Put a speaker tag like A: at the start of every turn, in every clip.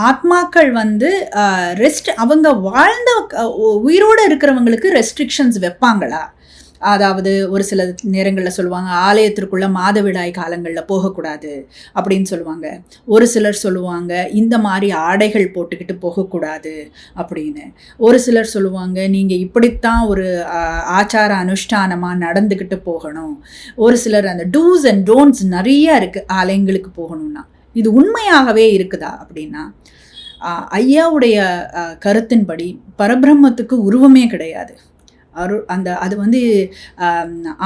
A: ஆத்மாக்கள் வந்து அவங்க வாழ்ந்த உயிரோடு இருக்கிறவங்களுக்கு ரெஸ்ட்ரிக்ஷன்ஸ் வைப்பாங்களா? அதாவது ஒரு சில நேரங்களில் சொல்லுவாங்க, ஆலயத்திற்குள்ள மாதவிடாய் காலங்களில் போகக்கூடாது அப்படின்னு சொல்லுவாங்க. ஒரு சிலர் சொல்லுவாங்க, இந்த மாதிரி ஆடைகள் போட்டுக்கிட்டு போகக்கூடாது அப்படின்னு. ஒரு சிலர் சொல்லுவாங்க, நீங்கள் இப்படித்தான் ஒரு ஆச்சார அனுஷ்டானமாக நடந்துக்கிட்டு போகணும். ஒரு சிலர் அந்த டூஸ் அண்ட் டோன்ட்ஸ் நிறைய இருக்குது ஆலயங்களுக்கு போகணும்னா. இது உண்மையாகவே இருக்குதா அப்படின்னா, ஐயாவுடைய கருத்தின்படி பரபிரம்மத்துக்கு உருவமே கிடையாது. அது வந்து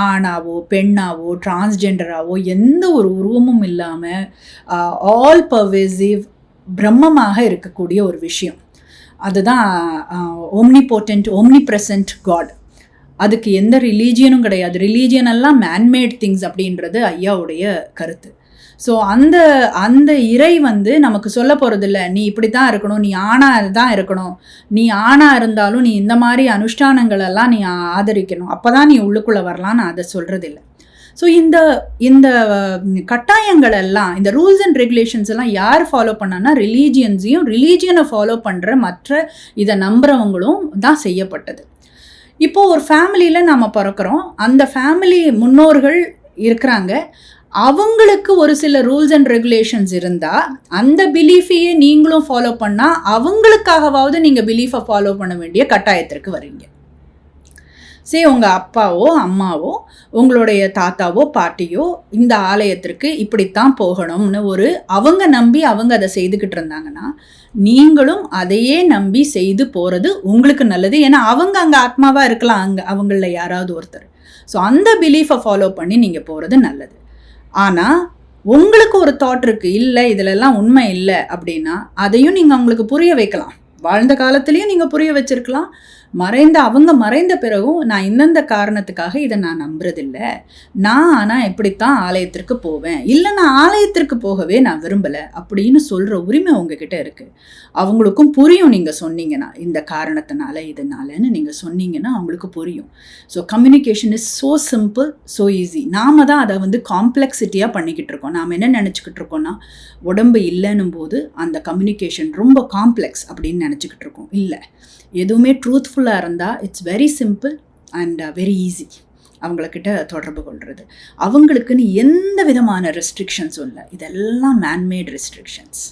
A: ஆணாவோ பெண்ணாவோ டிரான்ஸ்ஜெண்டராவோ எந்த ஒரு உருவமும் இல்லாமல் ஆல் பர்வேசிவ் பிரம்மமாக இருக்கக்கூடிய ஒரு விஷயம். அதுதான் ஓம்னிபோட்டன்ட் ஓம்னிப்ரெசன்ட் காட். அதுக்கு எந்த ரிலீஜியனும் கிடையாது. ரிலீஜியன் எல்லாம் மேன்மேட் திங்ஸ் அப்படின்றது ஐயாவுடைய கருத்து. ஸோ அந்த இறை வந்து நமக்கு சொல்ல போகிறதில்ல, நீ இப்படி தான் இருக்கணும், நீ ஆணாக தான் இருக்கணும், நீ ஆணாக இருந்தாலும் நீ இந்த மாதிரி அனுஷ்டானங்களெல்லாம் நீ ஆதரிக்கணும், அப்போ தான் நீ உள்ளுக்குள்ளே வரலான்னு அதை சொல்கிறதில்ல. ஸோ இந்த கட்டாயங்கள் எல்லாம், இந்த ரூல்ஸ் அண்ட் ரெகுலேஷன்ஸ் எல்லாம் யார் ஃபாலோ பண்ணான்னா ரிலீஜியன்ஸையும் ரிலீஜியனை ஃபாலோ பண்ணுற மற்ற இதை நம்புகிறவங்களும் தான் செய்யப்பட்டது. இப்போது ஒரு ஃபேமிலியில் நம்ம பிறக்கிறோம், அந்த ஃபேமிலி முன்னோர்கள் இருக்கிறாங்க, அவங்களுக்கு ஒரு சில ரூல்ஸ் அண்ட் ரெகுலேஷன்ஸ் இருந்தால் அந்த பிலீஃபையே நீங்களும் ஃபாலோ பண்ணால் அவங்களுக்காகவாவது நீங்கள் பிலீஃபை ஃபாலோ பண்ண வேண்டிய கட்டாயத்திற்கு வரீங்க. உங்கள் அப்பாவோ அம்மாவோ உங்களுடைய தாத்தாவோ பாட்டியோ இந்த ஆலயத்திற்கு இப்படித்தான் போகணும்னு அவங்க நம்பி அவங்க அதை செய்துக்கிட்டு இருந்தாங்கன்னா நீங்களும் அதையே நம்பி செய்து போகிறது உங்களுக்கு நல்லது. ஏன்னா அவங்க அங்கே ஆத்மாவாக இருக்கலாம், அவங்களில் யாராவது ஒருத்தர். ஸோ அந்த பிலீஃபை ஃபாலோ பண்ணி நீங்கள் போகிறது நல்லது. ஆனால் உங்களுக்கு ஒரு தாட் இருக்குது, இல்லை இதிலெல்லாம் உண்மை இல்லை அப்படின்னா அதையும் நீங்கள் அவங்களுக்கு புரிய வைக்கலாம். வாழ்ந்த காலத்துலேயும் நீங்கள் புரிய வச்சிருக்கலாம், அவங்க மறைந்த பிறகும் நான் இந்தந்த காரணத்துக்காக இதை நான் நம்புறதில்லை, நான் ஆனால் இப்படித்தான் ஆலயத்திற்கு போவேன், இல்லை நான் ஆலயத்திற்கு போகவே நான் விரும்பலை அப்படின்னு சொல்கிற உரிமை உங்ககிட்ட இருக்குது. அவங்களுக்கும் புரியும். நீங்கள் சொன்னீங்கன்னா இந்த காரணத்தினால இதனாலன்னு நீங்கள் சொன்னீங்கன்னா அவங்களுக்கு புரியும். So communication is so simple, so easy. நாம் தான் அதை வந்து காம்ப்ளெக்சிட்டியாக பண்ணிக்கிட்டு இருக்கோம். நாம் என்ன நினச்சிக்கிட்டு இருக்கோம்னா உடம்பு இல்லைன்னும் போது அந்த கம்யூனிகேஷன் ரொம்ப காம்ப்ளெக்ஸ் அப்படின்னு நினச்சிக்கிட்டு இருக்கோம். இல்லை, எதுவுமே ட்ரூத்ஃபுல்லாக இருந்தால் it's very simple and very easy அவங்கக்கிட்ட தொடர்பு கொள்வது. அவங்களுக்குன்னு எந்த விதமான ரெஸ்ட்ரிக்ஷன்ஸும் இல்லை, இதெல்லாம் மேன்மேட் ரெஸ்ட்ரிக்ஷன்ஸ்.